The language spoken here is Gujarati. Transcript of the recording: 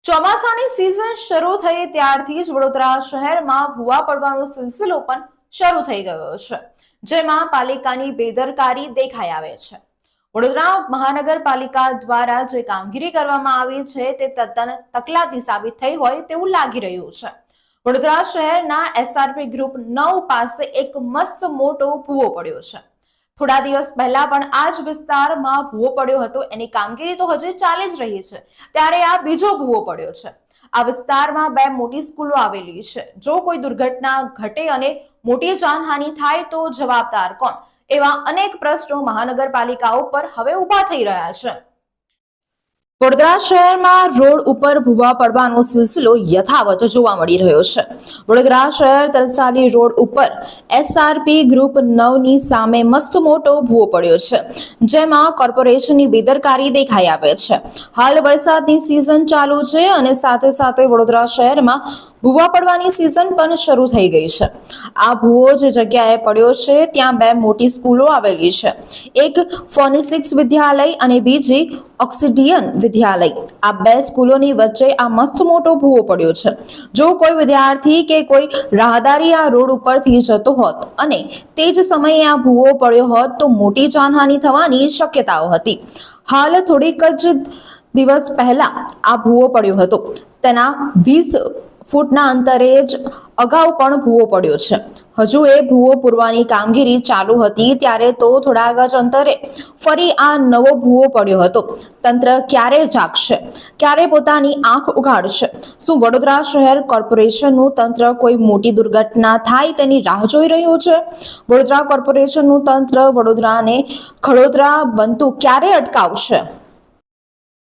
ચોમાસાની સિઝન શરૂ થઈ ત્યારથી જ વડોદરા શહેરમાં ભૂવા પડવાનો સિલસિલો પણ શરૂ થઈ ગયો છે, જેમાં પાલિકાની બેદરકારી દેખાઈ આવે છે। વડોદરા મહાનગરપાલિકા દ્વારા જે કામગીરી કરવામાં આવી છે તે તદ્દન તકલાદી સાબિત થઈ હોય તેવું લાગી રહ્યું છે। વડોદરા શહેરના એસઆરપી ગ્રુપ 9 પાસે એક મસ્ત મોટો ભૂવો પડ્યો છે। થોડા દિવસ પહેલા પણ આ જ વિસ્તારમાં ભૂવો પડ્યો હતો। એની કામગીરી તો હજી ચાલી જ રહી છે, ત્યારે આ બીજો ભૂવો પડ્યો છે। આ વિસ્તારમાં બે મોટી સ્કૂલો આવેલી છે। જો કોઈ દુર્ઘટના ઘટે અને મોટી જાનહાનિ થાય તો જવાબદાર કોણ? એવા અનેક પ્રશ્નો મહાનગરપાલિકા ઉપર હવે ઊભા થઈ રહ્યા છે। વડોદરા શહેરમાં રોડ ઉપર ભૂવા પડવાનો સિલસિલો યથાવત જોવા મળી રહ્યો છે। વડોદરા શહેર તરસાલી રોડ ઉપર એસઆરપી ગ્રુપ 9 ની સામે મસ્ત મોટો ભૂવો પડ્યો છે, જેમાં કોર્પોરેશનની બેદરકારી દેખાઈ આવે છે। હાલ વરસાદની સિઝન ચાલુ છે અને સાથે સાથે વડોદરા શહેરમાં ભૂવા પડવાની સિઝન પણ શરૂ થઈ ગઈ છે। આ ભૂવો જે જગ્યાએ પડ્યો છે ત્યાં બે મોટી સ્કૂલો આવેલી છે, એક ફોનિક્સ વિદ્યાલય અને બીજી ઓક્સિડિયન વિદ્યાલય। આ બે સ્કૂલોની વચ્ચે આ મસ્ત મોટો ભૂવો પડ્યો છે। જો કોઈ વિદ્યાર્થી કે કોઈ રાહદારી આ રોડ ઉપરથી જતો હોત અને તે જ સમયે આ ભૂવો પડ્યો હોત તો મોટી જાનહાનિ થવાની શક્યતાઓ હતી। હાલ થોડીક જ દિવસ પહેલા આ ભૂવો પડ્યો હતો, તેના 20 ફૂટના અંતરે જ અગાઉ પણ ભૂવો પડ્યો છે। હજુ એ ભૂવો પૂરવાની કામગીરી ચાલુ હતી ત્યારે તો થોડાક જ અંતરે ફરી આ નવો ભૂવો પડ્યો હતો। તંત્ર ક્યારે જાગશે, ક્યારે પોતાની આંખ ઉઘાડશે? શું વડોદરા શહેર કોર્પોરેશનનું તંત્ર કોઈ મોટી દુર્ઘટના થાય તેની રાહ જોઈ રહ્યું છે? વડોદરા કોર્પોરેશનનું તંત્ર વડોદરાને ખડોદરા બનતું ક્યારે અટકાવશે?